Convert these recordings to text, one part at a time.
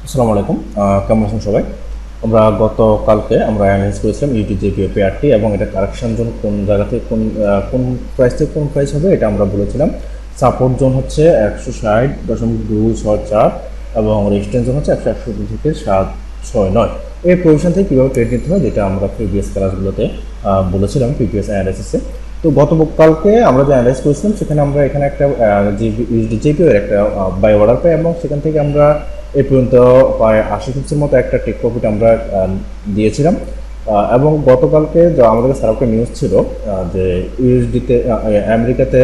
আসসালামু আলাইকুম। কেমন আছেন সবাই? আমরা গতকালকে অ্যানালাইজ করেছিলাম ইউটিজেপিও পেয়ারটি এবং এটা কারেকশন জোন কোন জায়গা থেকে কোন প্রাইস থেকে কোন প্রাইস হবে এটা আমরা বলেছিলাম। সাপোর্ট জোন হচ্ছে 160.264 এবং রেজিস্ট্যান্স জোন হচ্ছে 161 থেকে 769। এই পজিশন থেকে কীভাবে ট্রেড নিতে হয় যেটা আমরা প্রিভিয়াস ক্লাসগুলোতে বলেছিলাম প্রিভিয়াস অ্যানালাইসিসে। তো গতকালকে আমরা যে অ্যানালাইজ করেছিলাম সেখানে আমরা এখানে একটা ইউটিজেপিও এর একটা বাই অর্ডার পাই এবং সেখান থেকে আমরা এই পর্যন্ত প্রায় 80% মতো একটা টেক প্রফিট আমরা দিয়েছিলাম। এবং গতকালকে আমাদের কাছে একটা নিউজ ছিল যে ইউএসডিতে আমেরিকাতে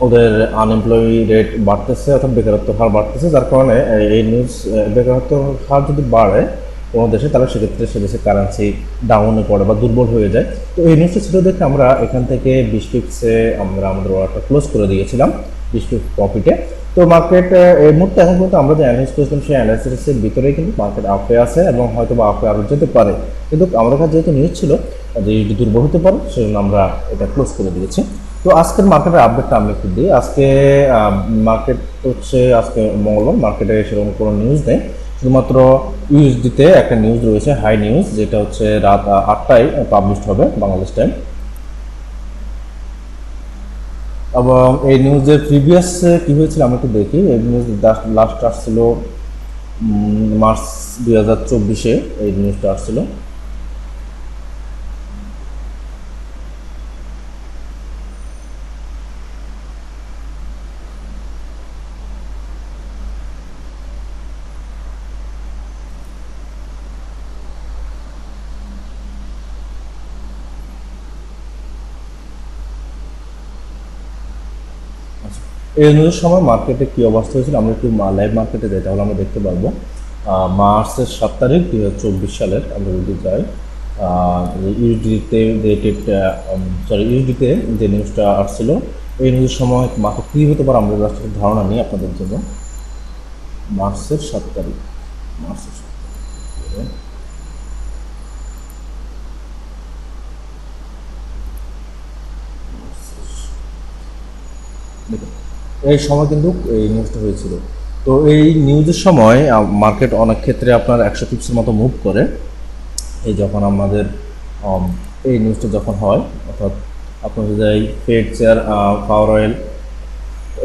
ওদের আনএমপ্লয়ি রেট বাড়তেছে অর্থাৎ বেকারত্ব হার বাড়তেছে, যার কারণে এই নিউজ বেকারত্ব হার যদি বাড়ে কোনো দেশে তাহলে সেক্ষেত্রে সে দেশের কারেন্সি ডাউনে পড়ে বা দুর্বল হয়ে যায়। তো এই নিউজটা ছিল দেখে আমরা এখান থেকে 20 পিপসে আমরা আমাদের অর্ডারটা ক্লোজ করে দিয়েছিলাম 20 পিপস প্রফিটে। তো মার্কেট এই মুহূর্তে এখন পর্যন্ত আমরা যে অ্যানালাইজ করেছিলাম সেই অ্যানালাইসিসের ভিতরেই কিন্তু মার্কেট আপে আছে এবং হয়তো বা আপে আরও যেতে পারে, কিন্তু আমাদের কাছে যেহেতু নিউজ ছিল যে দুর্বল হতে পারে সেজন্য আমরা এটা ক্লোজ করে দিয়েছি। তো আজকের মার্কেটের আপডেটটা আমি একটু দিই। আজকে মার্কেট হচ্ছে আজকে মঙ্গলবার, মার্কেটে সেরকম কোনো নিউজ নেই, শুধুমাত্র ইউএসডিতে একটা নিউজ রয়েছে, হাই নিউজ, যেটা হচ্ছে রাত 8টায় পাবলিশ হবে বাংলাদেশ টাইম। এবং এই নিউজের প্রিভিয়াস কী হয়েছিল আমি একটু দেখি। এই নিউজ লাস্ট আসছিল মার্চ 2024-এ এই নিউজটা আসছিল। এই নিউজের সময় মার্কেটে কী অবস্থা হয়েছিল আমরা একটু লাইভ মার্কেটে যাই, তাহলে আমরা দেখতে পারবো। মার্চের 7 তারিখ 2024 সালের আমরা যদি যাই, ইউএসডিতে যে নিউজটা আসছিল এই নিউজের সময় মার্কেট কী হতে পারে আমরা জাস্ট ধারণা নিই আপনাদের জন্য। মার্চের 7 তারিখ, মার্চের 7 তারিখ দেখুন, এই সময় কিন্তু এই নিউজটা হয়েছিল। তো এই নিউজের সময় মার্কেট অনেক ক্ষেত্রে আপনার 100 পিপসের মতো মুভ করে। এই যখন আমাদের এই নিউজটা যখন হয়, অর্থাৎ আপনার যদি ফেড চেয়ার পাওয়ার অয়েল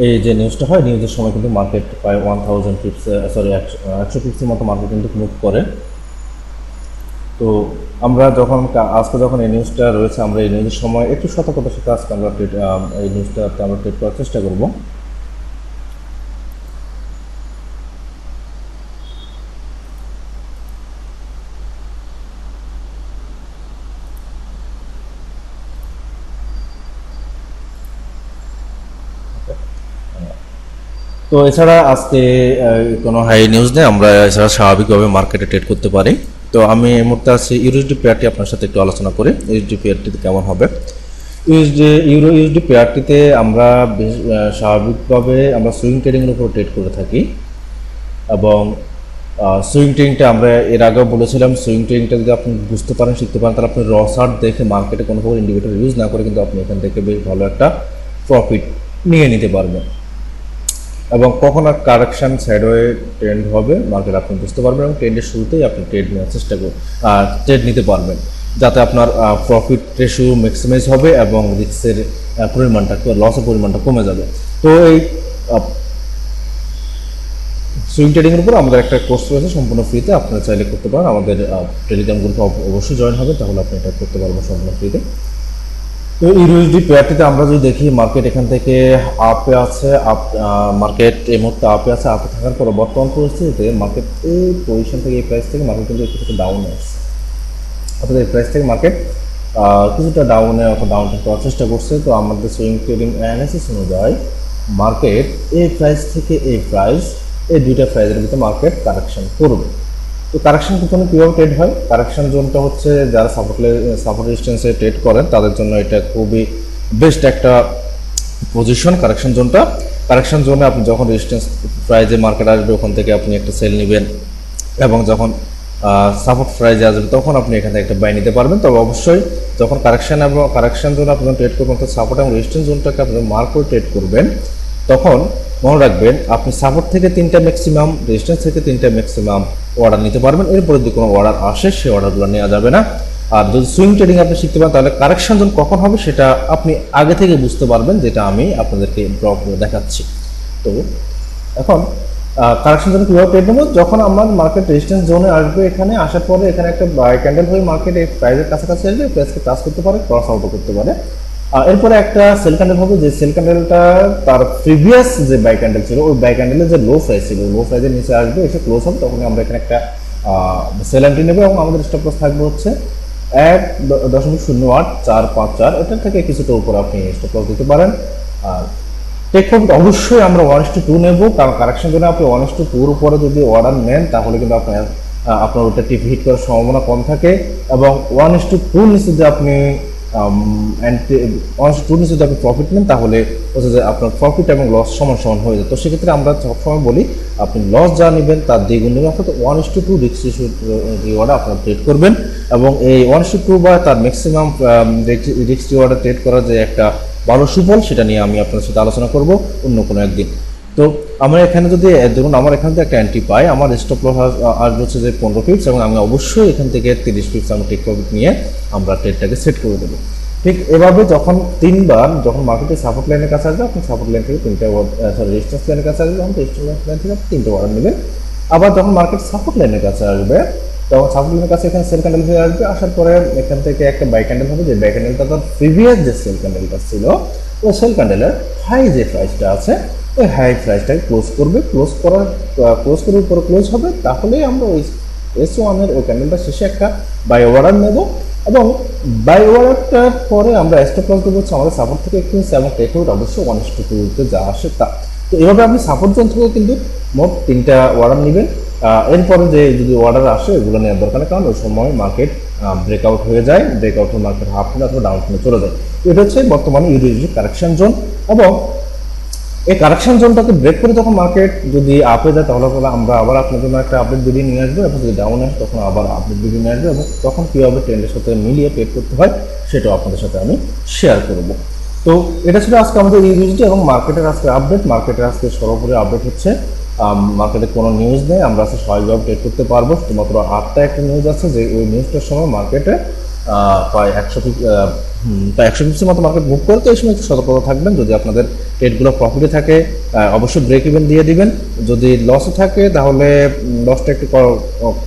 এই যে নিউজটা হয়, নিউজের সময় কিন্তু মার্কেট প্রায় 1000 পিপস 100 পিপসের মতো মার্কেট কিন্তু মুভ করে। তো আমরা আজকে যখন এই নিউজটা রয়েছে, আমরা এই নিউজের সময় একটু সতর্কতার সাথে আজকে আমরা এই নিউজটাতে আমরা ট্রেড করার চেষ্টা করব। তো এছাড়া আজকে কোনো হাই নিউজ নেই, আমরা এছাড়া স্বাভাবিকভাবে মার্কেটে ট্রেড করতে পারি। তো আমি এই মুহূর্তে আছি ইউএসডি পেয়ারটি আপনার সাথে একটু আলোচনা করি ইউএসডি পেয়ারটিতে কেমন হবে। ইউএসডি পেয়ারটিতে আমরা স্বাভাবিকভাবে আমরা সুইং ট্রেডিংয়ের উপর ট্রেড করে থাকি এবং সুইং ট্রেডিংটা আমরা এর আগেও বলেছিলাম, সুইং ট্রেডিংটা যদি আপনি বুঝতে পারেন শিখতে পারেন তাহলে আপনি র চার্ট দেখে মার্কেটে কোনো প্রকার ইন্ডিকেটর ইউজ না করে কিন্তু আপনি এখান থেকে বেশ ভালো একটা প্রফিট নিয়ে নিতে পারবেন। এবং কখন আর কারেকশান সাইডওয়ে ট্রেন্ড হবে মার্কেট আপনি বুঝতে পারবেন এবং ট্রেন্ডের শুরুতেই আপনি ট্রেড নেওয়ার চেষ্টা করবেন, ট্রেড নিতে পারবেন, যাতে আপনার প্রফিট রেশিও ম্যাক্সিমাইজ হবে এবং রিস্কের পরিমাণটা লসের পরিমাণটা কমে যাবে। তো এই সুইং ট্রেডিংয়ের উপর আমাদের একটা কোর্স রয়েছে সম্পূর্ণ ফ্রিতে, আপনারা চাইলে করতে পারেন। আমাদের টেলিগ্রাম গ্রুপে অবশ্যই জয়েন হবে, তাহলে আপনি এটা করতে পারবেন সম্পূর্ণ ফ্রিতে। তো ইউএসডি পেয়ারটিতে আমরা যদি দেখি মার্কেট এখান থেকে আপে আছে, মার্কেট এই মুহূর্তে আপে আছে। আপে থাকার পর বর্তমান পরিস্থিতিতে মার্কেট এই পজিশন থেকে এই প্রাইস থেকে মার্কেট কিন্তু একটু ডাউনে আসছে, অর্থাৎ এই প্রাইস থেকে মার্কেট কিছুটা ডাউনে অথবা ডাউন করার চেষ্টা করছে। তো আমাদের সুইং ট্রেডিং অ্যানালাইসিস অনুযায়ী মার্কেট এই প্রাইস থেকে এই প্রাইস, এই দুইটা প্রাইসের ভিতরে মার্কেট কারেকশন করবে। তো কারেকশন জোনে কীভাবে ট্রেড হয়, কারেকশন জোনটা হচ্ছে যারা সাপোর্ট রেজিস্ট্যান্সে ট্রেড করেন তাদের জন্য এটা খুবই বেস্ট একটা পজিশন। কারেকশন জোনে আপনি যখন রেজিস্ট্যান্স প্রাইজে মার্কেট আসবে ওখান থেকে আপনি একটা সেল নেবেন এবং যখন সাপোর্ট প্রাইজে আসবে তখন আপনি এখান থেকে একটা বাই নিতে পারবেন। তবে অবশ্যই যখন কারেকশন জোনে আপনি যখন ট্রেড করবেন, অর্থাৎ সাপোর্ট এবং রেজিস্ট্যান্স জোনটাকে আপনি মার্ক করে ট্রেড করবেন, তখন মনে রাখবেন আপনি সাপোর্ট থেকে 3টা ম্যাক্সিমাম, রেজিস্ট্যান্স থেকে 3টা ম্যাক্সিমাম অর্ডার নিতে পারবেন। এরপরে যদি কোনো অর্ডার আসে সেই অর্ডারগুলো নেওয়া যাবে না। আর যদি সুইং ট্রেডিং আপনি শিখতে পারেন তাহলে কারেকশন জোন কখন হবে সেটা আপনি আগে থেকে বুঝতে পারবেন, যেটা আমি আপনাদেরকে ড্র করে দেখাচ্ছি। তো এখন কারেকশন জোন কীভাবে ট্রেড নেবো, যখন আমার মার্কেট রেজিস্ট্যান্স জোনে আসবে, এখানে আসার পরে এখানে একটা বাই ক্যান্ডেল হয়ে মার্কেট এই প্রাইসের কাছাকাছি আসবে, প্রাইসকে টাচ করতে পারে, ক্রস আউটও করতে পারে। এরপরে একটা সেল ক্যান্ডেল হবে, যে সেল ক্যান্ডেলটা তার প্রিভিয়াস যে বাই ক্যান্ডেল ছিল ওই বাই ক্যান্ডেলের যে লো প্রাইস ছিল লো প্রাইসের নিচে আসবে, এসে ক্লোজ হবে, তখন আমরা এখানে একটা সেল এন্ট্রি নেব এবং আমাদের স্টপ লস থাকবে হচ্ছে 1.08454। এটার থেকে কিছুটা উপরে আপনি স্টপ লস দিতে পারেন। আর টেক প্রফিট অবশ্যই আমরা 1:2 নেব, কারণ কারেকশন জন্য আপনি 1:2 উপরে যদি অর্ডার নেন তাহলে কিন্তু আপনার ওটা টিপ হিট করার সম্ভাবনা কম থাকে, এবং 1:2 নিচে যদি আপনি 1:2 নিচে যদি আপনি প্রফিট নেন তাহলে হচ্ছে যে আপনার প্রফিট এবং লস সমান সমান হয়ে যায়। তো সেক্ষেত্রে আমরা সবসময় বলি আপনি লস যা নেবেন তার দ্বিগুণ নেবেন, অর্থাৎ 1:2 রিস্ক রিওয়ার্ডে আপনারা ট্রেড করবেন, এবং এই 1:2 বা তার ম্যাক্সিমাম রিস্ক রিওয়ার্ডে ট্রেড করার যে একটা ভালো সুফল সেটা নিয়ে আমি আপনার সাথে আলোচনা করব অন্য কোনো একদিন। তো আমরা এখানে যদি ধরুন আমার এখান থেকে একটা এন্ট্রি পাই, আমার স্টপ লস আসবে হচ্ছে যে 15 পিপস, এবং আমি অবশ্যই এখান থেকে 30 পিপস আমি টেক প্রফিট নিয়ে আমরা ট্রেডটাকে সেট করে দেবো। ঠিক এভাবে যখন যখন মার্কেটে সাপোর্ট লাইনের কাছে আসবে, আপনি সাপোর্ট লাইন থেকে রেজিস্ট্যান্স লাইনের কাছে আসবে, তখন রেজিস্ট্যান্স লাইন থেকে 3টে অর্ডার নেবেন। আবার যখন মার্কেট সাপোর্ট লাইনের কাছে আসবে তখন সাপোর্ট লাইনের কাছে এখানে সেল ক্যান্ডেল হয়ে আসবে, আসার পরে এখান থেকে একটা বাই ক্যান্ডেল হবে, যে বাই ক্যান্ডেলটা তার প্রিভিয়াস যে সেল ক্যান্ডেলটা ছিল ওই সেল ক্যান্ডেলের হাই যে প্রাইসটা আছে ওই হাই প্রাইসটাকে ক্লোজ করবে, ক্লোজ করে উপরে ক্লোজ হবে, তাহলেই আমরা ওই S1-এর ওই ক্যান্ডেলটা শেষে একটা বাই অর্ডার নেব, এবং বাই অর্ডারটার পরে আমরা স্টপ লস দেবো হচ্ছে আমাদের সাপোর্ট থেকে একটু নিচে, এবং টেক প্রফিট অবশ্যই 1:2 যা আসে তা। তো এভাবে আপনি সাপোর্ট জোন থেকে কিন্তু মোট 3টা অর্ডার নেবেন। এরপরে যে যদি অর্ডার আসে এগুলো নেওয়ার দরকার নেই, কারণ ওই সময় মার্কেট ব্রেকআউট হয়ে যায়, ব্রেকআউট হয়ে মার্কেট হাফ ট্রেন অথবা ডাউন ট্রেনে চলে যায়। এটা হচ্ছে বর্তমানে ইউএসডি কারেকশন জোন, এবং এই কারেকশন জোনটাকে ব্রেক করে যখন মার্কেট যদি আপে যায় তাহলে আমরা আবার আপনার জন্য একটা আপডেট ভিডিও নিয়ে আসবো, এবং যদি ডাউন আসে তখন আবার আপডেট ভিডিও নিয়ে আসবো, এবং তখন কীভাবে ট্রেন্ডের সাথে মিলিয়ে ট্রেড করতে হয় সেটাও আপনাদের সাথে আমি শেয়ার করব। তো এটা ছিল আজকে আমাদের ইউএসডি এবং মার্কেটের আজকে আপডেট। মার্কেটের আজকে সর্বোপরি আপডেট হচ্ছে মার্কেটে কোনো নিউজ নেই, আমরা আজকে স্বাভাবিকভাবে ট্রেড করতে পারবো। শুধুমাত্র 8টা একটা নিউজ আছে, যে ওই নিউজটার সময় মার্কেটে প্রায় 100 মতো মার্কেট মুভ করে, তো এই সময় একটু সতর্কতা থাকবেন। যদি আপনাদের ট্রেডগুলো প্রফিটে থাকে অবশ্যই ব্রেক ইভেন দিয়ে দিবেন, যদি লসে থাকে তাহলে লসটা একটু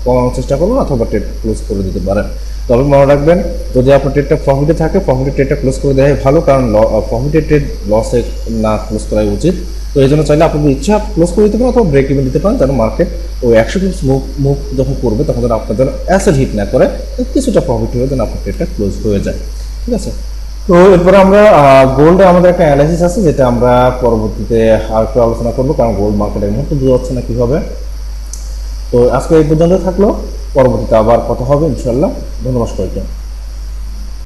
কমানোর চেষ্টা করুন, অথবা ট্রেড ক্লোজ করে দিতে পারেন। তবে মনে রাখবেন যদি আপনার ট্রেডটা প্রফিটে থাকে প্রফিটের ট্রেডটা ক্লোজ করে দেওয়াই ভালো, কারণ প্রফিটের ট্রেড লসে না ক্লোজ করাই উচিত। তো এই জন্য চাইলে আপনাদের ইচ্ছা ক্লোজ করে দিতে পারেন অথবা ব্রেক ইভেন দিতে পারেন, যেন মার্কেট ওই 100 পিপস মুভ যখন করবে তখন যেন আপনার যেন অ্যাসেট হিট না করে, কিছুটা প্রফিট হয়ে যেন আপনার ট্রেডটা ক্লোজ হয়ে যায়। ঠিক আছে, তো এরপরে আমরা গোল্ডে আমাদের একটা অ্যানালাইসিস আছে, যেটা আমরা পরবর্তীতে আর একটু আলোচনা করবো, কারণ গোল্ড মার্কেটের মুহূর্তে বোঝা যাচ্ছে না কী হবে। তো আজকে এই পর্যন্ত থাকলো, পরবর্তীতে আবার কথা হবে ইনশাল্লাহ। ধন্যবাদ সবাইকে।